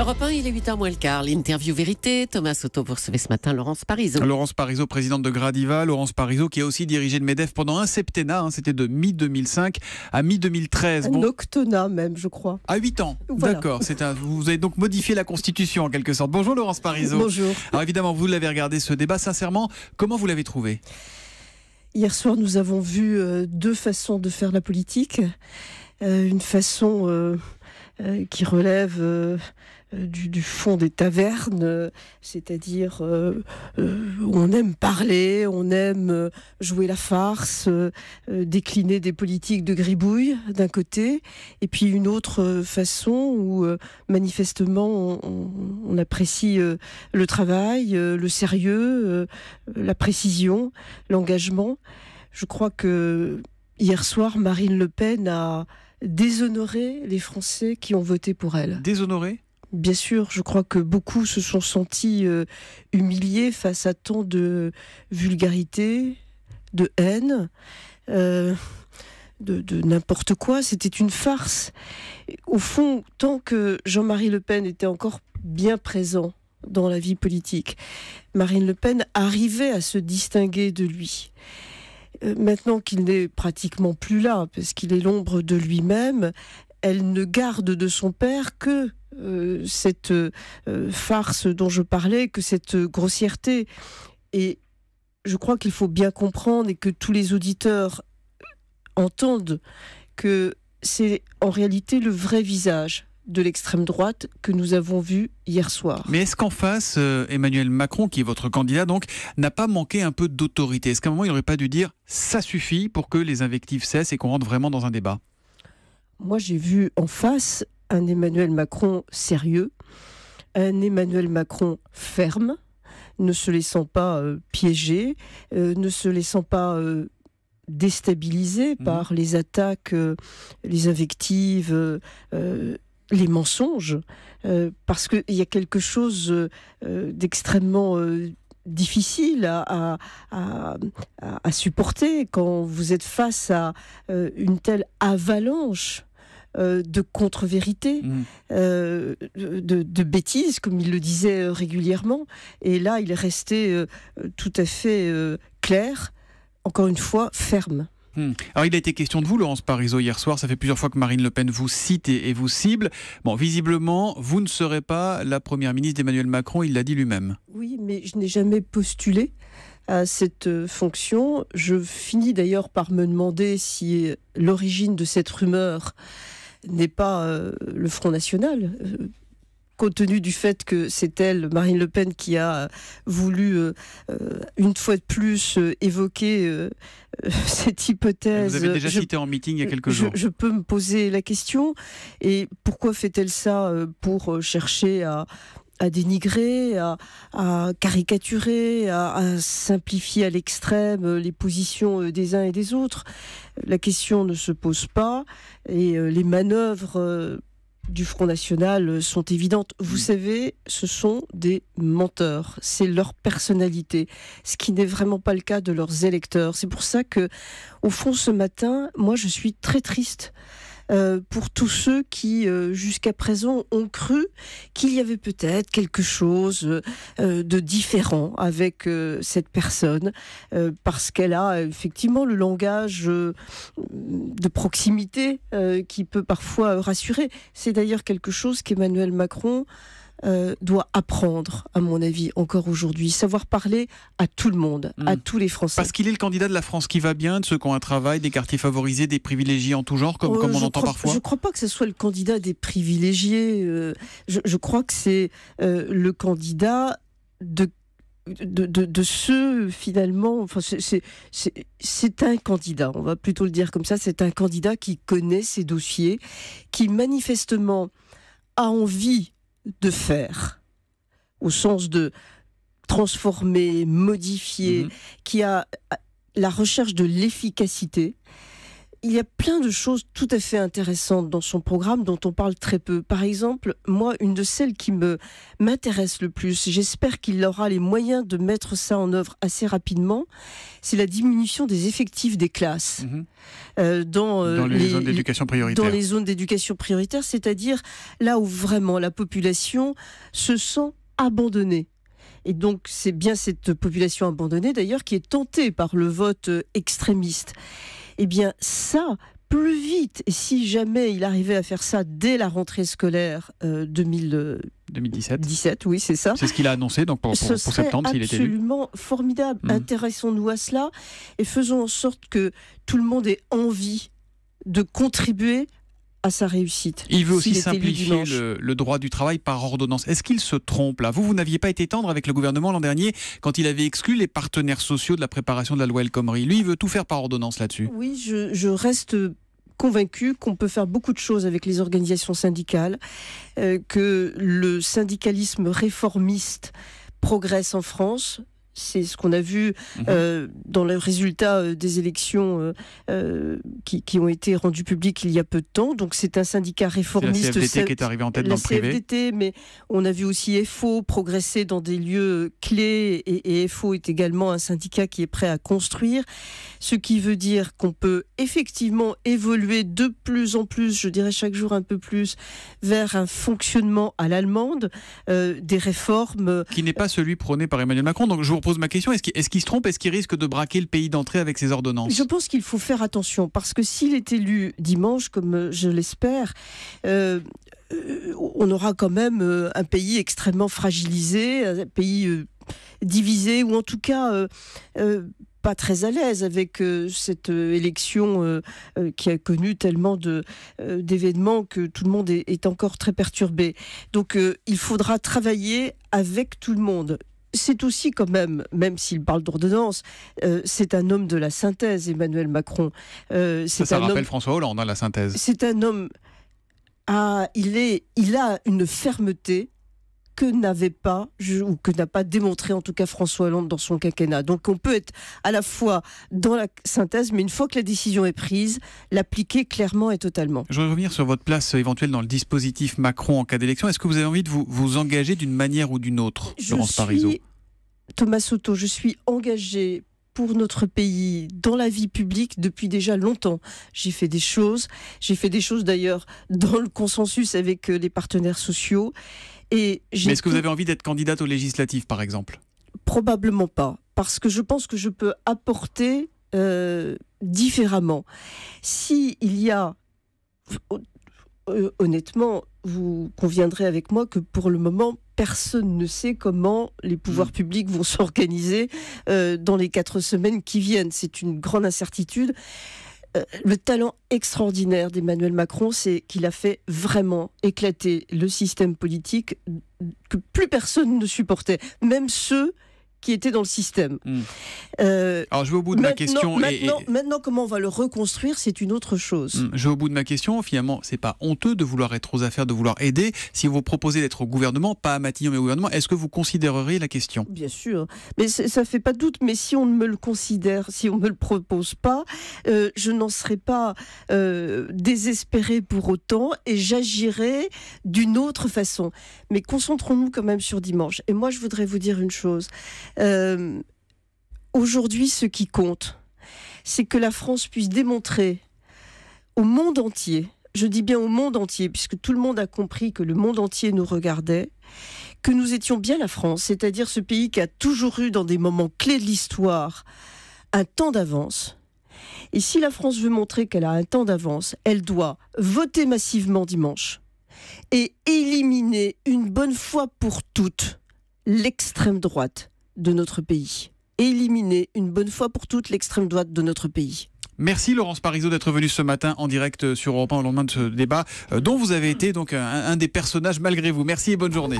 Europe 1, il est 8h moins le quart. L'interview vérité. Thomas Soto, vous recevez ce matin Laurence Parisot. Laurence Parisot, présidente de Gradiva. Laurence Parisot qui a aussi dirigé le MEDEF pendant un septennat. C'était de mi-2005 à mi-2013. Un octonnat même, je crois. À 8 ans. Voilà. D'accord. Vous avez donc modifié la Constitution en quelque sorte. Bonjour Laurence Parisot. Bonjour. Alors évidemment, vous l'avez regardé ce débat. Sincèrement, comment vous l'avez trouvé ? Hier soir, nous avons vu deux façons de faire la politique. Une façon qui relève du fond des tavernes, c'est-à-dire on aime parler, on aime jouer la farce, décliner des politiques de gribouille d'un côté, et puis une autre façon où manifestement on apprécie le travail, le sérieux, la précision, l'engagement. Je crois que hier soir, Marine Le Pen a déshonoré les Français qui ont voté pour elle. Déshonoré ? Bien sûr, je crois que beaucoup se sont sentis humiliés face à tant de vulgarité, de haine, de n'importe quoi. C'était une farce. Au fond, tant que Jean-Marie Le Pen était encore bien présent dans la vie politique, Marine Le Pen arrivait à se distinguer de lui. Maintenant qu'il n'est pratiquement plus là, parce qu'il est l'ombre de lui-même, elle ne garde de son père que cette farce dont je parlais, que cette grossièreté. Et je crois qu'il faut bien comprendre et que tous les auditeurs entendent que c'est en réalité le vrai visage de l'extrême droite que nous avons vu hier soir. Mais est-ce qu'en face, Emmanuel Macron, qui est votre candidat donc, n'a pas manqué un peu d'autorité ? Est-ce qu'à un moment, il n'aurait pas dû dire « ça suffit » pour que les invectives cessent et qu'on rentre vraiment dans un débat ? Moi, j'ai vu en face un Emmanuel Macron sérieux, un Emmanuel Macron ferme, ne se laissant pas piéger, ne se laissant pas déstabiliser par les attaques, les invectives, les mensonges, parce qu'il y a quelque chose d'extrêmement difficile à supporter quand vous êtes face à une telle avalanche de contre-vérité, de bêtises, comme il le disait régulièrement. Et là, il est resté tout à fait clair, encore une fois, ferme. Alors il a été question de vous, Laurence Parisot, hier soir. Ça fait plusieurs fois que Marine Le Pen vous cite et vous cible. Bon, visiblement, vous ne serez pas la première ministre d'Emmanuel Macron, il l'a dit lui-même. Oui, mais je n'ai jamais postulé à cette fonction. Je finis d'ailleurs par me demander si l'origine de cette rumeur n'est pas le Front National, compte tenu du fait que c'est elle, Marine Le Pen, qui a voulu une fois de plus évoquer cette hypothèse. Vous avez déjà cité en meeting il y a quelques jours. Je peux me poser la question. Et pourquoi fait-elle ça ? Pour chercher à dénigrer, à caricaturer, à simplifier à l'extrême les positions des uns et des autres. La question ne se pose pas et les manœuvres du Front National sont évidentes. Vous savez, ce sont des menteurs. C'est leur personnalité, ce qui n'est vraiment pas le cas de leurs électeurs. C'est pour ça que, au fond, ce matin, moi, je suis très triste pour tous ceux qui, jusqu'à présent, ont cru qu'il y avait peut-être quelque chose de différent avec cette personne, parce qu'elle a effectivement le langage de proximité qui peut parfois rassurer. C'est d'ailleurs quelque chose qu'Emmanuel Macron doit apprendre, à mon avis, encore aujourd'hui. Savoir parler à tout le monde, à tous les Français. Parce qu'il est le candidat de la France qui va bien, de ceux qui ont un travail, des quartiers favorisés, des privilégiés en tout genre, comme on entend parfois. Je ne crois pas que ce soit le candidat des privilégiés. Je crois que c'est le candidat de ceux, finalement... Enfin, c'est un candidat, on va plutôt le dire comme ça. C'est un candidat qui connaît ses dossiers, qui manifestement a envie de faire, au sens de transformer, modifier, qui a la recherche de l'efficacité. il y a plein de choses tout à fait intéressantes dans son programme dont on parle très peu. Par exemple, moi, une de celles qui m'intéresse le plus, j'espère qu'il aura les moyens de mettre ça en œuvre assez rapidement, c'est la diminution des effectifs des classes. Dans les zones d'éducation prioritaire. Dans les zones d'éducation prioritaire, c'est-à-dire là où vraiment la population se sent abandonnée. Et donc, c'est bien cette population abandonnée, d'ailleurs, qui est tentée par le vote extrémiste. Eh bien, ça, plus vite, et si jamais il arrivait à faire ça dès la rentrée scolaire 2017, oui, c'est ça. C'est ce qu'il a annoncé, donc pour septembre, s'il est élu. C'est absolument formidable. Intéressons-nous à cela et faisons en sorte que tout le monde ait envie de contribuer à sa réussite. Il veut aussi simplifier le droit du travail par ordonnance. Est-ce qu'il se trompe là ? Vous n'aviez pas été tendre avec le gouvernement l'an dernier quand il avait exclu les partenaires sociaux de la préparation de la loi El Khomri. Lui, il veut tout faire par ordonnance là-dessus. Oui, je reste convaincu qu'on peut faire beaucoup de choses avec les organisations syndicales, que le syndicalisme réformiste progresse en France. C'est ce qu'on a vu dans le résultat des élections qui ont été rendues publiques il y a peu de temps. Donc c'est un syndicat réformiste. C'est la CFDT qui est arrivé en tête dans le privé. La CFDT, mais on a vu aussi FO progresser dans des lieux clés et FO est également un syndicat qui est prêt à construire. Ce qui veut dire qu'on peut effectivement évoluer de plus en plus, je dirais chaque jour un peu plus, vers un fonctionnement à l'allemande, des réformes... Qui n'est pas celui prôné par Emmanuel Macron. Donc je vous pose ma question, est-ce qu'il se trompe ? Est-ce qu'il risque de braquer le pays d'entrée avec ses ordonnances ? Je pense qu'il faut faire attention, parce que s'il est élu dimanche, comme je l'espère, on aura quand même un pays extrêmement fragilisé, un pays divisé, ou en tout cas... pas très à l'aise avec cette élection qui a connu tellement d'événements que tout le monde est encore très perturbé. Donc il faudra travailler avec tout le monde. C'est aussi quand même s'il parle d'ordonnance, c'est un homme de la synthèse, Emmanuel Macron. Ça rappelle François Hollande, la synthèse. C'est un homme... il a une fermeté que n'avait pas, ou que n'a pas démontré en tout cas François Hollande dans son quinquennat. Donc on peut être à la fois dans la synthèse, mais une fois que la décision est prise, l'appliquer clairement et totalement. Je voudrais revenir sur votre place éventuelle dans le dispositif Macron en cas d'élection. Est-ce que vous avez envie de vous engager d'une manière ou d'une autre, Laurence Parisot ? Thomas Soto, je suis engagée pour notre pays dans la vie publique depuis déjà longtemps. J'ai fait des choses d'ailleurs dans le consensus avec les partenaires sociaux. Mais est-ce que vous avez envie d'être candidate aux législatives, par exemple ? Probablement pas, parce que je pense que je peux apporter différemment. S'il y a... honnêtement, vous conviendrez avec moi que pour le moment, personne ne sait comment les pouvoirs publics vont s'organiser dans les 4 semaines qui viennent. C'est une grande incertitude. Le talent extraordinaire d'Emmanuel Macron, c'est qu'il a fait vraiment éclater le système politique que plus personne ne supportait, même ceux qui étaient dans le système. Alors je vais au bout de ma question. Maintenant, comment on va le reconstruire, c'est une autre chose. Je vais au bout de ma question. Finalement, c'est pas honteux de vouloir être aux affaires, de vouloir aider. Si vous proposez d'être au gouvernement, pas à Matignon mais au gouvernement, est-ce que vous considéreriez la question ? Bien sûr, mais ça fait pas de doute. Mais si on me le considère, si on me le propose pas, je n'en serai pas désespérée pour autant et j'agirai d'une autre façon. Mais concentrons-nous quand même sur dimanche. Et moi, je voudrais vous dire une chose. Aujourd'hui, ce qui compte, c'est que la France puisse démontrer au monde entier, je dis bien au monde entier, puisque tout le monde a compris que le monde entier nous regardait, que nous étions bien la France, c'est-à-dire ce pays qui a toujours eu dans des moments clés de l'histoire un temps d'avance. Et si la France veut montrer qu'elle a un temps d'avance, elle doit voter massivement dimanche et éliminer une bonne fois pour toutes l'extrême droite de notre pays. Éliminer une bonne fois pour toutes l'extrême droite de notre pays. Merci Laurence Parisot d'être venue ce matin en direct sur Europe 1 au lendemain de ce débat dont vous avez été donc un des personnages malgré vous. Merci et bonne journée.